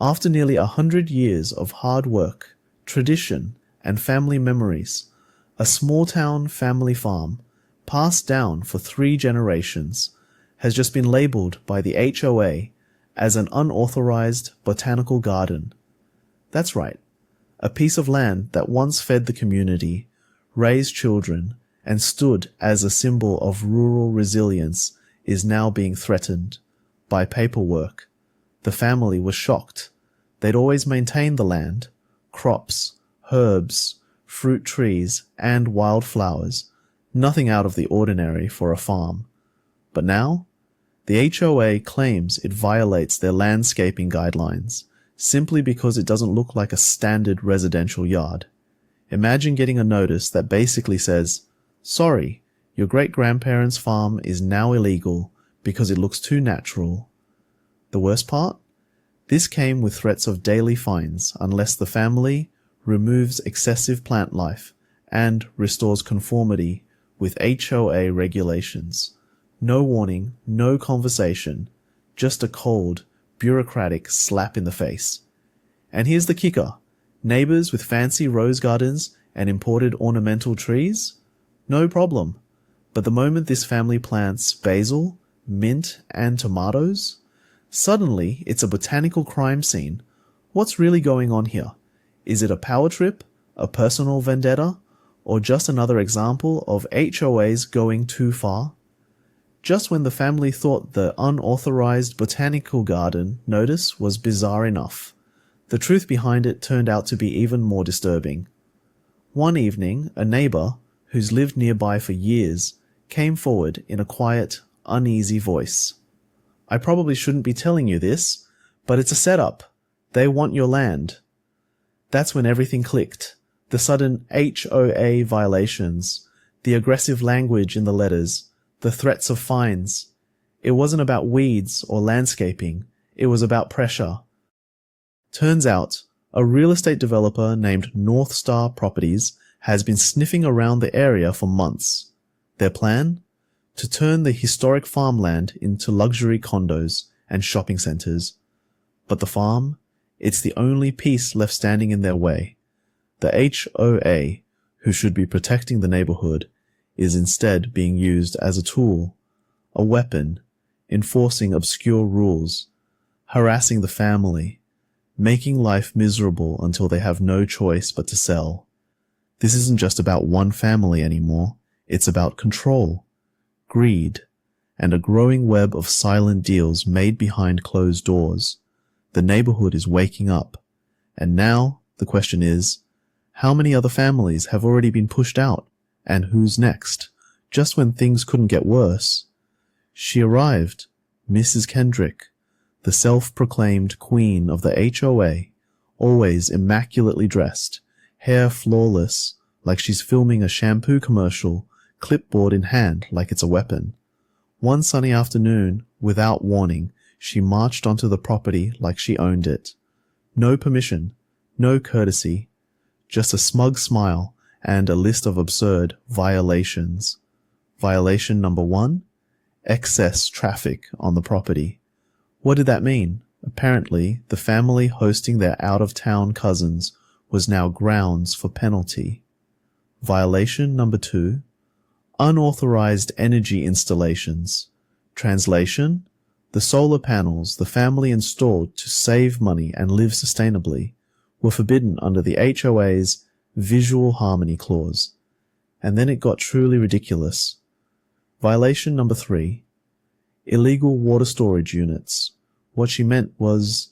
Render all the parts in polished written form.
After nearly 100 years of hard work, tradition, and family memories, a small-town family farm, passed down for 3 generations, has just been labelled by the HOA as an unauthorised botanical garden. That's right, a piece of land that once fed the community, raised children, and stood as a symbol of rural resilience is now being threatened by paperwork. The family was shocked. They'd always maintained the land, crops, herbs, fruit trees, and wildflowers, nothing out of the ordinary for a farm. But now, the HOA claims it violates their landscaping guidelines simply because it doesn't look like a standard residential yard. Imagine getting a notice that basically says, "Sorry, your great-grandparents' farm is now illegal because it looks too natural." The worst part? This came with threats of daily fines unless the family removes excessive plant life and restores conformity with HOA regulations. No warning, no conversation, just a cold, bureaucratic slap in the face. And here's the kicker. Neighbors with fancy rose gardens and imported ornamental trees? No problem. But the moment this family plants basil, mint, and tomatoes, suddenly it's a botanical crime scene. What's really going on here? Is it a power trip, a personal vendetta, or just another example of HOAs going too far? Just when the family thought the unauthorized botanical garden notice was bizarre enough, the truth behind it turned out to be even more disturbing. One evening, a neighbor, who's lived nearby for years, came forward in a quiet, uneasy voice. "I probably shouldn't be telling you this, but it's a setup. They want your land." That's when everything clicked. The sudden HOA violations, the aggressive language in the letters, the threats of fines. It wasn't about weeds or landscaping. It was about pressure. Turns out, a real estate developer named North Star Properties has been sniffing around the area for months. Their plan? To turn the historic farmland into luxury condos and shopping centers. But the farm? It's the only piece left standing in their way. The HOA, who should be protecting the neighborhood, is instead being used as a tool, a weapon, enforcing obscure rules, harassing the family, making life miserable until they have no choice but to sell. This isn't just about one family anymore. It's about control, greed, and a growing web of silent deals made behind closed doors. The neighborhood is waking up. And now, the question is, how many other families have already been pushed out? And who's next? Just when things couldn't get worse. She arrived, Mrs. Kendrick, the self-proclaimed queen of the HOA, always immaculately dressed, hair flawless, like she's filming a shampoo commercial, clipboard in hand like it's a weapon. One sunny afternoon, without warning, she marched onto the property like she owned it. No permission, no courtesy, just a smug smile and a list of absurd violations. Violation number 1, excess traffic on the property. What did that mean? Apparently, the family hosting their out-of-town cousins was now grounds for penalty. Violation number 2, unauthorized energy installations. Translation: the solar panels the family installed to save money and live sustainably were forbidden under the HOA's Visual Harmony Clause. And then it got truly ridiculous. Violation number 3, illegal water storage units. What she meant was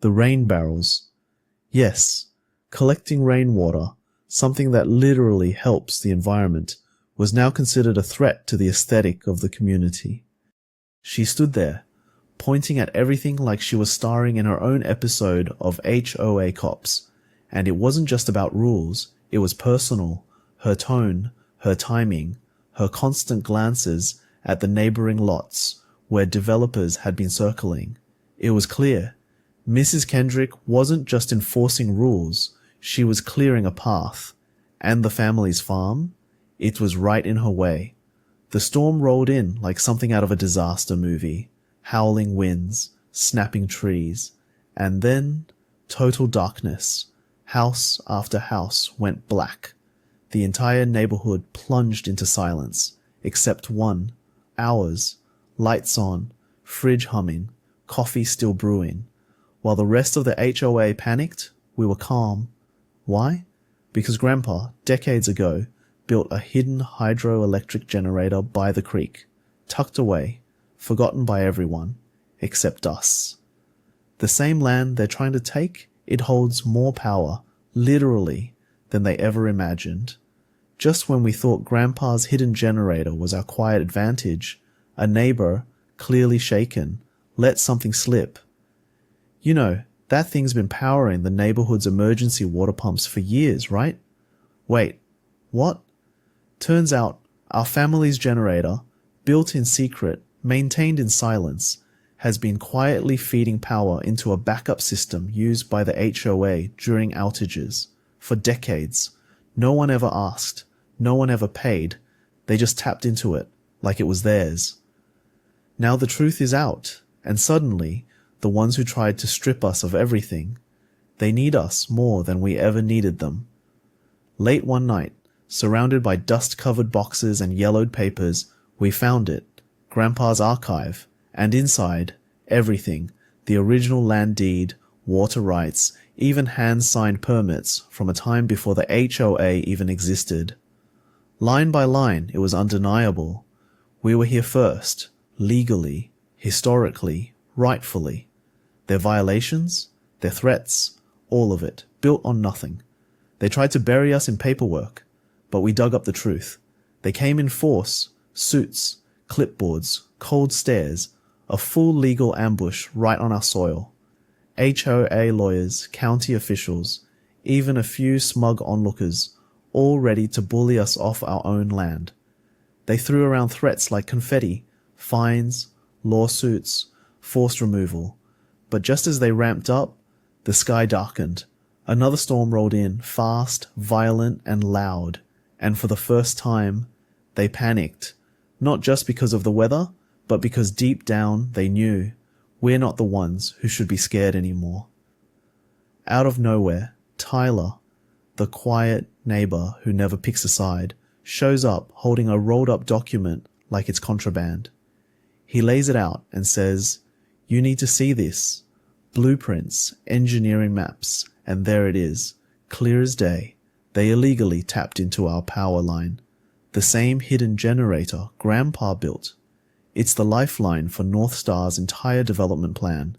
the rain barrels. Yes, collecting rainwater, something that literally helps the environment, was now considered a threat to the aesthetic of the community. She stood there, pointing at everything like she was starring in her own episode of HOA Cops. And it wasn't just about rules, it was personal. Her tone, her timing, her constant glances at the neighboring lots where developers had been circling. It was clear. Mrs. Kendrick wasn't just enforcing rules, she was clearing a path. And the family's farm? It was right in her way. The storm rolled in like something out of a disaster movie. Howling winds, snapping trees, And then, total darkness. House after house went black. The entire neighborhood plunged into silence, except one, ours, lights on, fridge humming, coffee still brewing. While the rest of the HOA panicked, we were calm. Why? Because Grandpa, decades ago, built a hidden hydroelectric generator by the creek, tucked away, forgotten by everyone, except us. The same land they're trying to take, it holds more power, literally, than they ever imagined. Just when we thought Grandpa's hidden generator was our quiet advantage, a neighbor, clearly shaken, let something slip. You know, that thing's been powering the neighborhood's emergency water pumps for years, right? Wait, what? Turns out, our family's generator, built in secret, maintained in silence, has been quietly feeding power into a backup system used by the HOA during outages. For decades. No one ever asked. No one ever paid. They just tapped into it, like it was theirs. Now the truth is out, and suddenly, the ones who tried to strip us of everything, they need us more than we ever needed them. Late one night, surrounded by dust-covered boxes and yellowed papers, we found it, Grandpa's archive, and inside, everything, the original land deed, water rights, even hand-signed permits from a time before the HOA even existed. Line by line, it was undeniable. We were here first, legally, historically, rightfully. Their violations, their threats, all of it, built on nothing. They tried to bury us in paperwork, but we dug up the truth. They came in force, suits, clipboards, cold stares, a full legal ambush right on our soil. HOA lawyers, county officials, even a few smug onlookers, all ready to bully us off our own land. They threw around threats like confetti, fines, lawsuits, forced removal. But just as they ramped up, the sky darkened. Another storm rolled in, fast, violent, and loud. And for the first time, they panicked. Not just because of the weather, but because deep down they knew we're not the ones who should be scared anymore. Out of nowhere, Tyler, the quiet neighbor who never picks a side, shows up holding a rolled-up document like it's contraband. He lays it out and says, "You need to see this. Blueprints, engineering maps, and there it is, clear as day. They illegally tapped into our power line. The same hidden generator Grandpa built. It's the lifeline for North Star's entire development plan."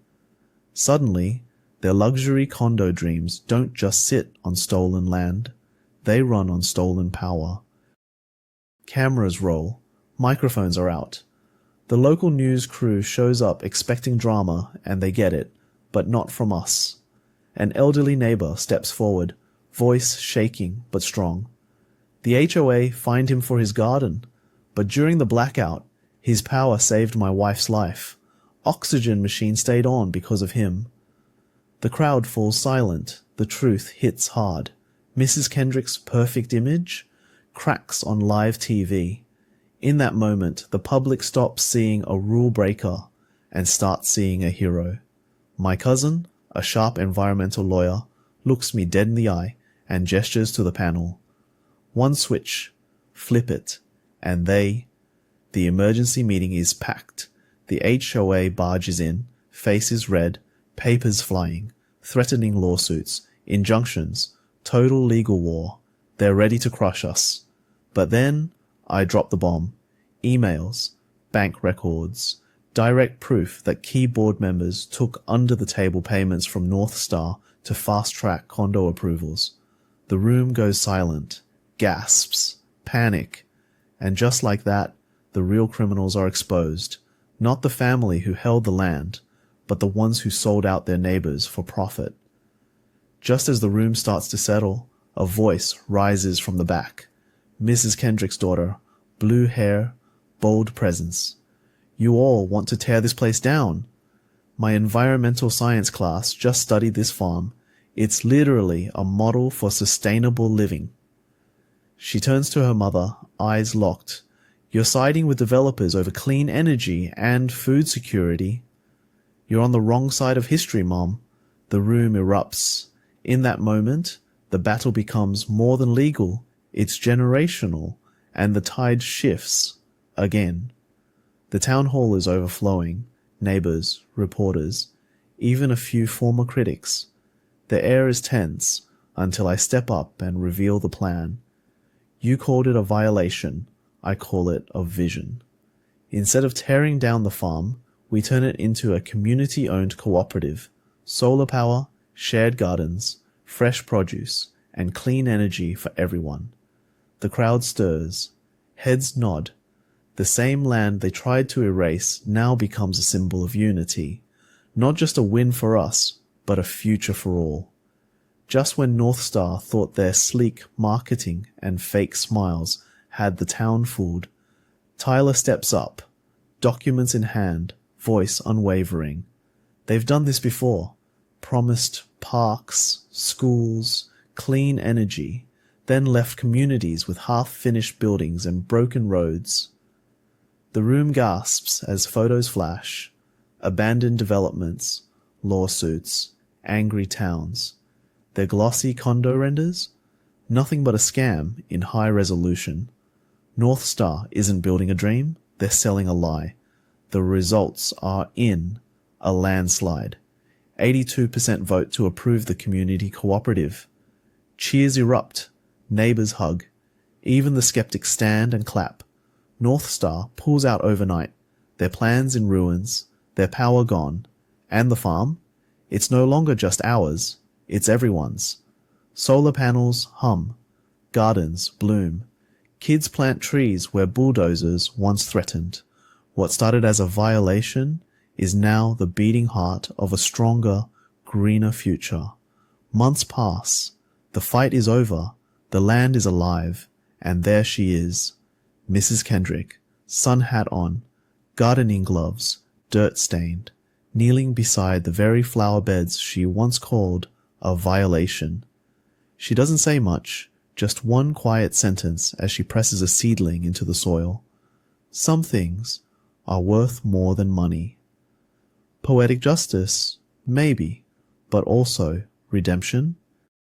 Suddenly, their luxury condo dreams don't just sit on stolen land. They run on stolen power. Cameras roll. Microphones are out. The local news crew shows up expecting drama, and they get it, but not from us. An elderly neighbor steps forward, voice shaking but strong. The HOA fined him for his garden, but during the blackout, his power saved my wife's life. Oxygen machine stayed on because of him. The crowd falls silent. The truth hits hard. Mrs. Kendrick's perfect image cracks on live TV. In that moment, the public stops seeing a rule breaker and starts seeing a hero. My cousin, a sharp environmental lawyer, looks me dead in the eye and gestures to the panel. One switch, flip it, and the emergency meeting is packed. The HOA barges in, faces red, papers flying, threatening lawsuits, injunctions, total legal war. They're ready to crush us. But then, I drop the bomb. Emails, bank records, direct proof that key board members took under-the-table payments from North Star to fast-track condo approvals. The room goes silent, gasps, panic, and just like that, the real criminals are exposed. Not the family who held the land, but the ones who sold out their neighbors for profit. Just as the room starts to settle, a voice rises from the back. Mrs. Kendrick's daughter, blue hair, bold presence. "You all want to tear this place down. My environmental science class just studied this farm. It's literally a model for sustainable living." She turns to her mother, eyes locked. "You're siding with developers over clean energy and food security." "You're on the wrong side of history, Mom. The room erupts. In that moment, the battle becomes more than legal, it's generational, and the tide shifts again. The town hall is overflowing, neighbors, reporters, even a few former critics. The air is tense until I step up and reveal the plan. You called it a violation, I call it a vision. Instead of tearing down the farm, we turn it into a community-owned cooperative. Solar power, shared gardens, fresh produce, and clean energy for everyone. The crowd stirs. Heads nod. The same land they tried to erase now becomes a symbol of unity. Not just a win for us, but a future for all. Just when North Star thought their sleek marketing and fake smiles had the town fooled, Tyler steps up, documents in hand, voice unwavering. They've done this before, promised parks, schools, clean energy, then left communities with half-finished buildings and broken roads. The room gasps as photos flash, abandoned developments, lawsuits, angry towns. Their glossy condo renders? Nothing but a scam in high resolution. North Star isn't building a dream, they're selling a lie. The results are in a landslide. 82% vote to approve the community cooperative. Cheers erupt, neighbors hug. Even the skeptics stand and clap. North Star pulls out overnight, their plans in ruins, their power gone. And the farm? It's no longer just ours, it's everyone's. Solar panels hum, gardens bloom. Kids plant trees where bulldozers once threatened. What started as a violation is now the beating heart of a stronger, greener future. Months pass. The fight is over. The land is alive. And there she is, Mrs. Kendrick, sun hat on, gardening gloves, dirt-stained, kneeling beside the very flower beds she once called a violation. She doesn't say much, just one quiet sentence as she presses a seedling into the soil. Some things are worth more than money. Poetic justice? Maybe, but also redemption?